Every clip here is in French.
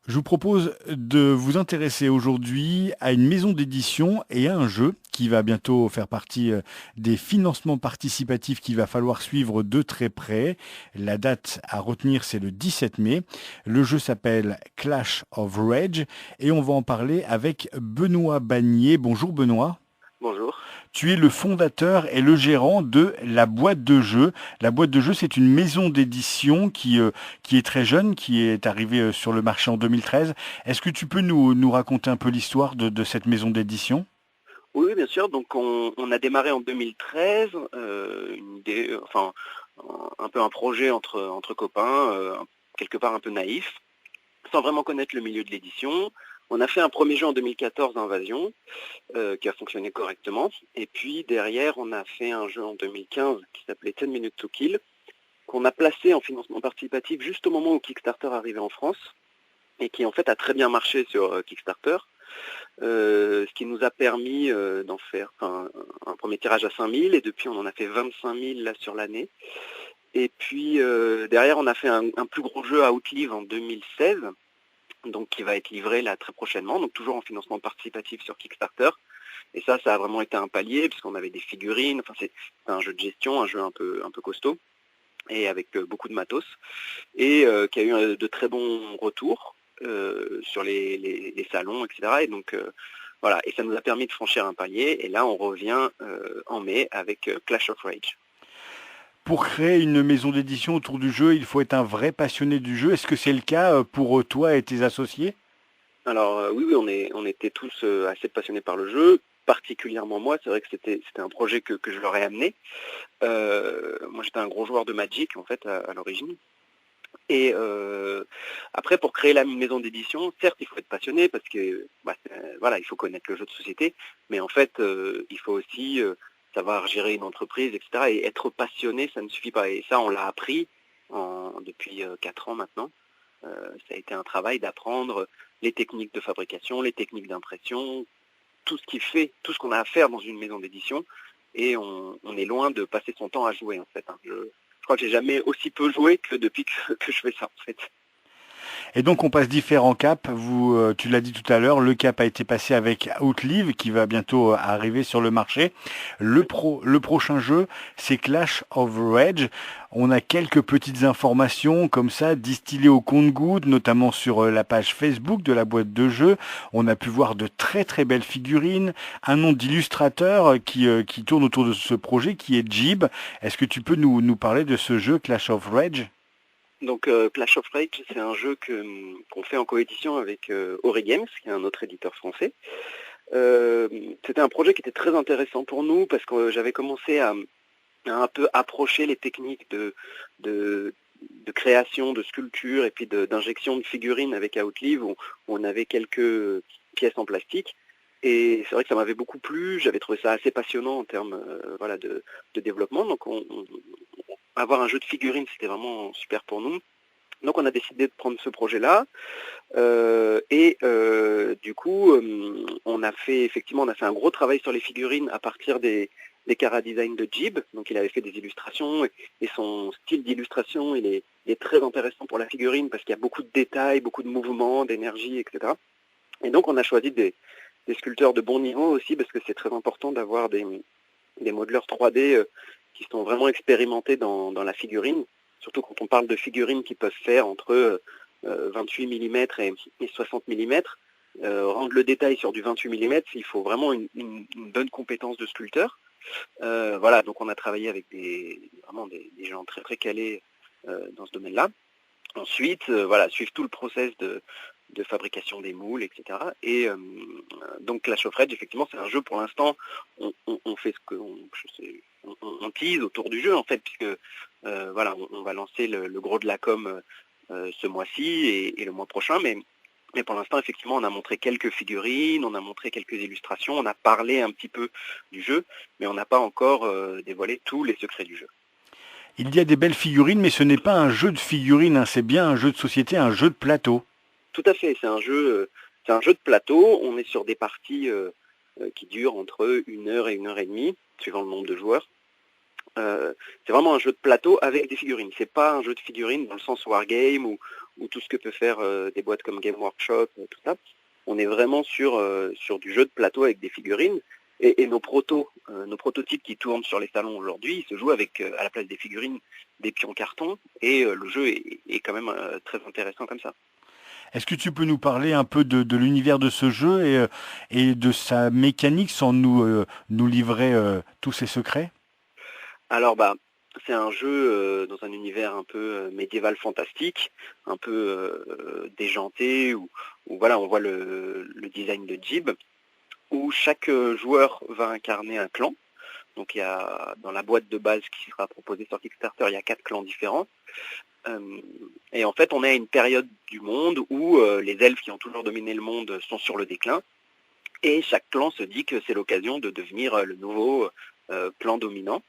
Je vous propose de vous intéresser aujourd'hui à une maison d'édition et à un jeu qui va bientôt faire partie des financements participatifs qu'il va falloir suivre de très près. La date à retenir, c'est le 17 mai. Le jeu s'appelle Clash of Rage et on va en parler avec Benoît Bagnier. Bonjour Benoît. Bonjour. Tu es le fondateur et le gérant de La Boîte de Jeux. La Boîte de Jeux, c'est une maison d'édition qui est très jeune, qui est arrivée sur le marché en 2013. Est-ce que tu peux nous raconter un peu l'histoire de cette maison d'édition? Oui, oui, bien sûr. Donc, on a démarré en 2013, une idée, enfin, un peu un projet entre copains, quelque part un peu naïf, sans vraiment connaître le milieu de l'édition. On a fait un premier jeu en 2014, Invasion, qui a fonctionné correctement. Et puis derrière, on a fait un jeu en 2015 qui s'appelait 10 Minutes to Kill, qu'on a placé en financement participatif juste au moment où Kickstarter arrivait en France, et qui en fait a très bien marché sur Kickstarter. Ce qui nous a permis d'en faire un premier tirage à 5 000 et depuis on en a fait 25 000 là sur l'année. Et puis derrière on a fait un plus gros jeu à Outlive en 2016, donc qui va être livré là très prochainement, donc toujours en financement participatif sur Kickstarter. Et ça a vraiment été un palier puisqu'on avait des figurines, enfin c'est un jeu de gestion, un jeu un peu costaud et avec beaucoup de matos et qui a eu de très bons retours sur les salons, etc. Et donc voilà, et ça nous a permis de franchir un palier. Et là, on revient en mai avec Clash of Rage. Pour créer une maison d'édition autour du jeu, il faut être un vrai passionné du jeu. Est-ce que c'est le cas pour toi et tes associés? Alors oui, oui, on était tous assez passionnés par le jeu. Particulièrement moi, c'est vrai que c'était un projet que je leur ai amené. Moi, j'étais un gros joueur de Magic en fait à l'origine. Et après, pour créer la maison d'édition, certes, il faut être passionné parce que voilà, il faut connaître le jeu de société, mais en fait, il faut aussi savoir gérer une entreprise, etc. Et être passionné, ça ne suffit pas. Et ça, on l'a appris depuis 4 ans maintenant. Ça a été un travail d'apprendre les techniques de fabrication, les techniques d'impression, tout ce qui fait, tout ce qu'on a à faire dans une maison d'édition. Et on est loin de passer son temps à jouer en fait, hein. Je crois que j'ai jamais aussi peu joué que depuis que je fais ça en fait. Et donc on passe différents caps. Tu l'as dit tout à l'heure, le cap a été passé avec Outlive qui va bientôt arriver sur le marché. Oui. Le prochain jeu, c'est Clash of Rage. On a quelques petites informations comme ça distillées au compte-gouttes, notamment sur la page Facebook de la boîte de jeu. On a pu voir de très très belles figurines, un nom d'illustrateur qui tourne autour de ce projet qui est Jib. Est-ce que tu peux nous parler de ce jeu Clash of Rage? Donc Clash of Rage, c'est un jeu qu'on fait en coédition avec Ori Games, qui est un autre éditeur français. Euh, C'était un projet qui était très intéressant pour nous parce que j'avais commencé à un peu approcher les techniques de, de création, de sculpture et puis d'injection de figurines avec Outlive où on avait quelques pièces en plastique. Et c'est vrai que ça m'avait beaucoup plu, j'avais trouvé ça assez passionnant en termes voilà, de développement. Donc avoir un jeu de figurines, c'était vraiment super pour nous. Donc on a décidé de prendre ce projet-là du coup on a fait un gros travail sur les figurines à partir des chara design de Jib. Donc il avait fait des illustrations et son style d'illustration il est très intéressant pour la figurine parce qu'il y a beaucoup de détails, beaucoup de mouvements, d'énergie, etc. Et donc on a choisi des sculpteurs de bon niveau aussi parce que c'est très important d'avoir des modeleurs 3D qui sont vraiment expérimentés dans la figurine, surtout quand on parle de figurines qui peuvent faire entre 28 mm et 60 mm. Rendre le détail sur du 28 mm, il faut vraiment une bonne compétence de sculpteur. Voilà, donc on a travaillé avec vraiment des gens très très calés dans ce domaine-là. Ensuite, voilà, suivre tout le process de fabrication des moules, etc. Et donc Clash of Rage, effectivement, c'est un jeu pour l'instant, on fait ce on tease autour du jeu en fait, puisque voilà, on va lancer le gros de la com ce mois-ci et le mois prochain, mais pour l'instant, effectivement, on a montré quelques figurines, on a montré quelques illustrations, on a parlé un petit peu du jeu, mais on n'a pas encore dévoilé tous les secrets du jeu. Il y a des belles figurines, mais ce n'est pas un jeu de figurines, hein, c'est bien un jeu de société, un jeu de plateau. Tout à fait, c'est un jeu de plateau. On est sur des parties qui durent entre 1 heure et 1 heure et demie, suivant le nombre de joueurs. c'est vraiment un jeu de plateau avec des figurines. C'est pas un jeu de figurines dans le sens wargame ou tout ce que peut faire des boîtes comme Game Workshop, tout ça. On est vraiment sur du jeu de plateau avec des figurines. Et nos prototypes qui tournent sur les salons aujourd'hui, ils se jouent avec, à la place des figurines, des pions carton. Et le jeu est quand même très intéressant comme ça. Est-ce que tu peux nous parler un peu de l'univers de ce jeu et de sa mécanique sans nous livrer tous ses secrets? Alors c'est un jeu dans un univers un peu médiéval fantastique, un peu déjanté, où voilà, on voit le design de Jib, où chaque joueur va incarner un clan. Donc il y a dans la boîte de base qui sera proposée sur Kickstarter, il y a 4 clans différents. Et en fait, on est à une période du monde où les elfes qui ont toujours dominé le monde sont sur le déclin. Et chaque clan se dit que c'est l'occasion de devenir le nouveau clan dominant.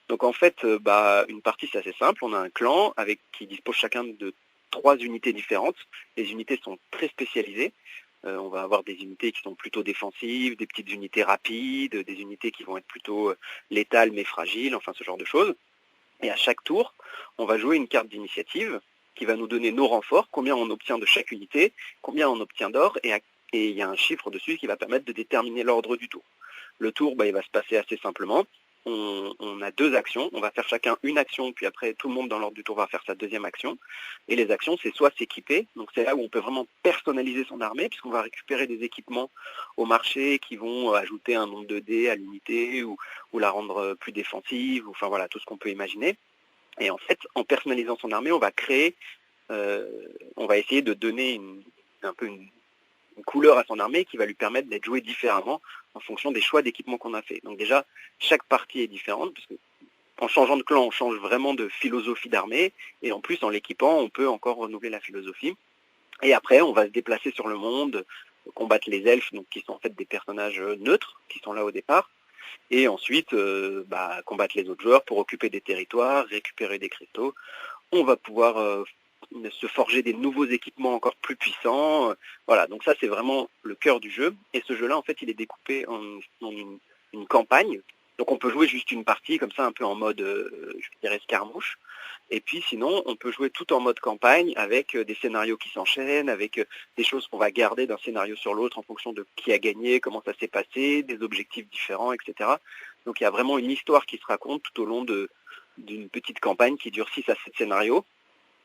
Donc en fait, une partie c'est assez simple. On a un clan qui dispose chacun de 3 unités différentes. Les unités sont très spécialisées. On va avoir des unités qui sont plutôt défensives, des petites unités rapides, des unités qui vont être plutôt létales mais fragiles, enfin ce genre de choses. Et à chaque tour, on va jouer une carte d'initiative qui va nous donner nos renforts, combien on obtient de chaque unité, combien on obtient d'or, et il y a un chiffre dessus qui va permettre de déterminer l'ordre du tour. Le tour, il va se passer assez simplement. On a 2 actions, on va faire chacun une action, puis après tout le monde dans l'ordre du tour va faire sa deuxième action. Et les actions, c'est soit s'équiper, donc c'est là où on peut vraiment personnaliser son armée, puisqu'on va récupérer des équipements au marché qui vont ajouter un nombre de dés à l'unité ou la rendre plus défensive, enfin voilà, tout ce qu'on peut imaginer. Et en fait, en personnalisant son armée, on va créer, on va essayer de donner un peu une couleur à son armée qui va lui permettre d'être joué différemment en fonction des choix d'équipement qu'on a fait. Donc déjà, chaque partie est différente, parce que en changeant de clan, on change vraiment de philosophie d'armée, et en plus, en l'équipant, on peut encore renouveler la philosophie. Et après, on va se déplacer sur le monde, combattre les elfes, donc qui sont en fait des personnages neutres, qui sont là au départ, et ensuite combattre les autres joueurs pour occuper des territoires, récupérer des cristaux. On va pouvoir se forger des nouveaux équipements encore plus puissants. Voilà, donc ça c'est vraiment le cœur du jeu. Et ce jeu-là, en fait, il est découpé en une campagne. Donc on peut jouer juste une partie, comme ça, un peu en mode, je dirais, escarmouche. Et puis sinon, on peut jouer tout en mode campagne, avec des scénarios qui s'enchaînent, avec des choses qu'on va garder d'un scénario sur l'autre en fonction de qui a gagné, comment ça s'est passé, des objectifs différents, etc. Donc il y a vraiment une histoire qui se raconte tout au long d'une petite campagne qui dure 6 à 7 scénarios,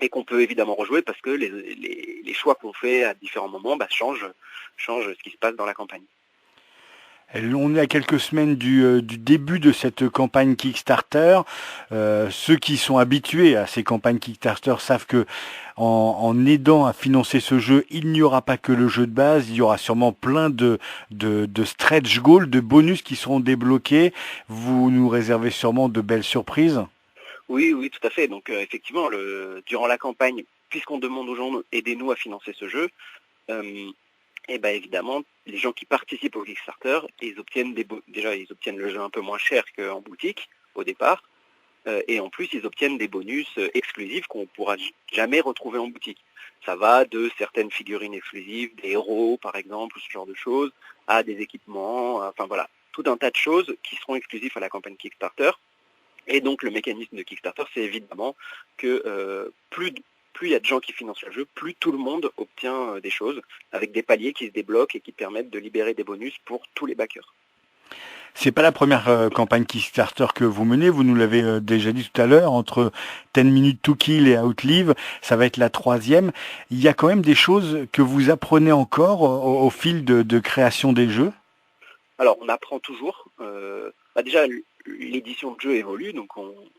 et qu'on peut évidemment rejouer parce que les choix qu'on fait à différents moments changent ce qui se passe dans la campagne. On est à quelques semaines du début de cette campagne Kickstarter. Ceux qui sont habitués à ces campagnes Kickstarter savent que en aidant à financer ce jeu, il n'y aura pas que le jeu de base, il y aura sûrement plein de stretch goals, de bonus qui seront débloqués. Vous nous réservez sûrement de belles surprises. Oui, oui, tout à fait. Donc effectivement, durant la campagne, puisqu'on demande aux gens aidez-nous à financer ce jeu, évidemment, les gens qui participent au Kickstarter, ils obtiennent ils obtiennent le jeu un peu moins cher qu'en boutique au départ, et en plus ils obtiennent des bonus exclusifs qu'on ne pourra jamais retrouver en boutique. Ça va de certaines figurines exclusives, des héros par exemple, ce genre de choses, à des équipements, enfin voilà, tout un tas de choses qui seront exclusifs à la campagne Kickstarter. Et donc le mécanisme de Kickstarter, c'est évidemment que plus il y a de gens qui financent le jeu, plus tout le monde obtient des choses, avec des paliers qui se débloquent et qui permettent de libérer des bonus pour tous les backers. C'est pas la première campagne Kickstarter que vous menez, vous nous l'avez déjà dit tout à l'heure, entre 10 Minutes to Kill et Outlive, ça va être la troisième. Il y a quand même des choses que vous apprenez encore au fil de création des jeux? Alors on apprend toujours. Déjà l'édition de jeu évolue, donc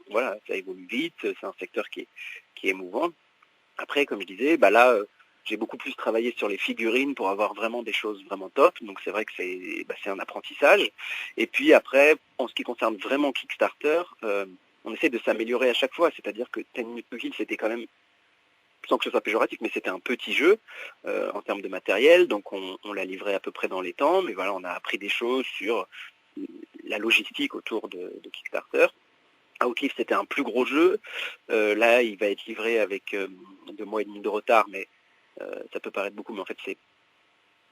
voilà, ça évolue vite, c'est un secteur qui est mouvant. Après, comme je disais, là, j'ai beaucoup plus travaillé sur les figurines pour avoir vraiment des choses vraiment top. Donc c'est vrai que c'est un apprentissage. Et puis après, en ce qui concerne vraiment Kickstarter, on essaie de s'améliorer à chaque fois. C'est-à-dire que 10 Minutes to Kill, c'était quand même, sans que ce soit péjoratif, mais c'était un petit jeu en termes de matériel. Donc on l'a livré à peu près dans les temps. Mais voilà, on a appris des choses sur la logistique autour de Kickstarter. Outlive, c'était un plus gros jeu. Là, il va être livré avec 2 mois et demi de retard, mais ça peut paraître beaucoup, mais en fait,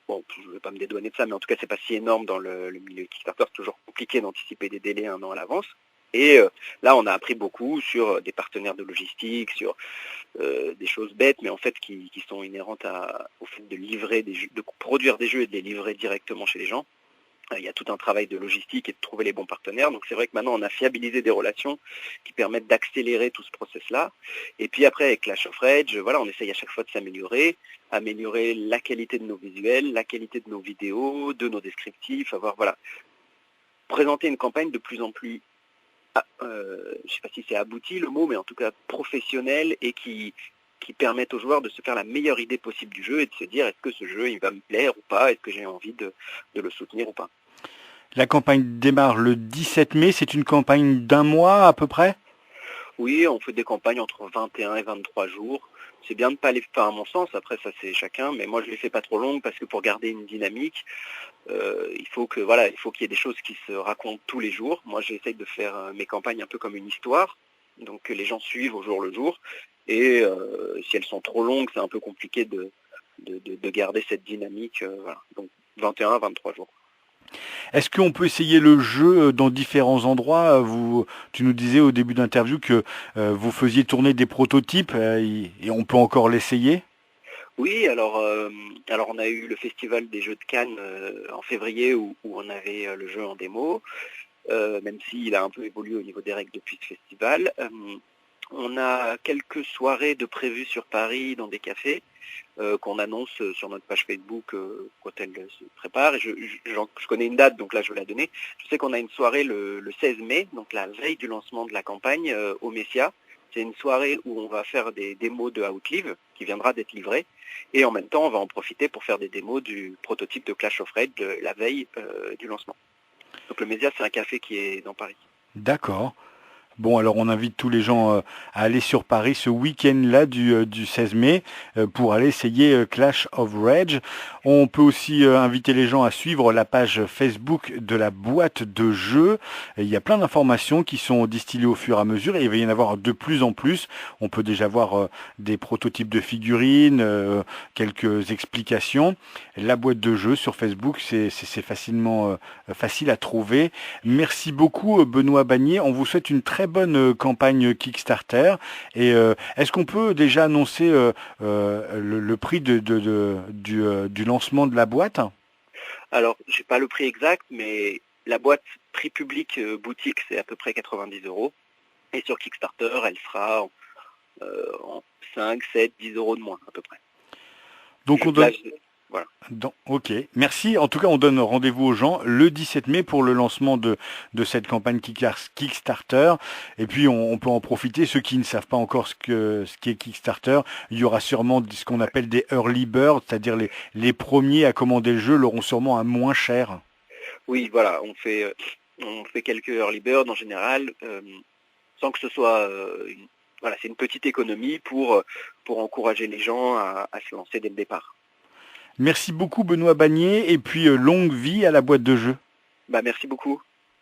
bon, je ne vais pas me dédouaner de ça, mais en tout cas, c'est pas si énorme dans le milieu Kickstarter. C'est toujours compliqué d'anticiper des délais 1 an à l'avance. Et là, on a appris beaucoup sur des partenaires de logistique, sur des choses bêtes, mais en fait qui sont inhérentes au fait de livrer des jeux, de produire des jeux et de les livrer directement chez les gens. Il y a tout un travail de logistique et de trouver les bons partenaires. Donc c'est vrai que maintenant on a fiabilisé des relations qui permettent d'accélérer tout ce process-là. Et puis après avec Clash of Rage, voilà, on essaye à chaque fois de s'améliorer, améliorer la qualité de nos visuels, la qualité de nos vidéos, de nos descriptifs, présenter une campagne de plus en plus, je ne sais pas si c'est abouti le mot, mais en tout cas professionnelle et qui permettent aux joueurs de se faire la meilleure idée possible du jeu et de se dire est-ce que ce jeu il va me plaire ou pas, est-ce que j'ai envie de le soutenir ou pas. La campagne démarre le 17 mai, c'est une campagne d'un mois à peu près? Oui, on fait des campagnes entre 21 et 23 jours. C'est bien de ne pas les faire à mon sens, après ça c'est chacun, mais moi je les fais pas trop longues parce que pour garder une dynamique, il faut qu'il y ait des choses qui se racontent tous les jours. Moi j'essaye de faire mes campagnes un peu comme une histoire, donc que les gens suivent au jour le jour. Et si elles sont trop longues, c'est un peu compliqué de garder cette dynamique. Donc 21 à 23 jours. Est-ce qu'on peut essayer le jeu dans différents endroits? Tu nous disais au début d'interview que vous faisiez tourner des prototypes et on peut encore l'essayer? Oui, alors on a eu le festival des Jeux de Cannes en février où on avait le jeu en démo, même s'il a un peu évolué au niveau des règles depuis ce festival. On a quelques soirées de prévues sur Paris dans des cafés qu'on annonce sur notre page Facebook quand elle se prépare. Et je connais une date, donc là je vais la donner. Je sais qu'on a une soirée le 16 mai, donc la veille du lancement de la campagne au Messia. C'est une soirée où on va faire des démos de Outlive qui viendra d'être livrée. Et en même temps, on va en profiter pour faire des démos du prototype de Clash of Rage la veille du lancement. Donc le Messia, c'est un café qui est dans Paris. D'accord. Bon, alors on invite tous les gens à aller sur Paris ce week-end-là du 16 mai pour aller essayer Clash of Rage. On peut aussi inviter les gens à suivre la page Facebook de la boîte de jeux. Et il y a plein d'informations qui sont distillées au fur et à mesure et il va y en avoir de plus en plus. On peut déjà voir des prototypes de figurines, quelques explications. La boîte de jeux sur Facebook, c'est facilement facile à trouver. Merci beaucoup Benoît Bagné. On vous souhaite une très bonne campagne Kickstarter. Et est-ce qu'on peut déjà annoncer le prix du lancement de la boîte? Alors, j'ai pas le prix exact, mais la boîte prix public boutique, c'est à peu près 90 euros. Et sur Kickstarter, elle sera en 5, 7, 10 euros de moins à peu près. Donc on donne... Voilà. Ok, merci. En tout cas, on donne rendez-vous aux gens le 17 mai pour le lancement de cette campagne Kickstarter. Et puis, on peut en profiter. Ceux qui ne savent pas encore ce qu'est Kickstarter, il y aura sûrement ce qu'on appelle des early birds, c'est-à-dire les premiers à commander le jeu l'auront sûrement à moins cher. Oui, voilà, on fait quelques early birds en général, sans que ce soit c'est une petite économie pour encourager les gens à se lancer dès le départ. Merci beaucoup Benoît Bagné et puis longue vie à la boîte de jeux. Merci beaucoup.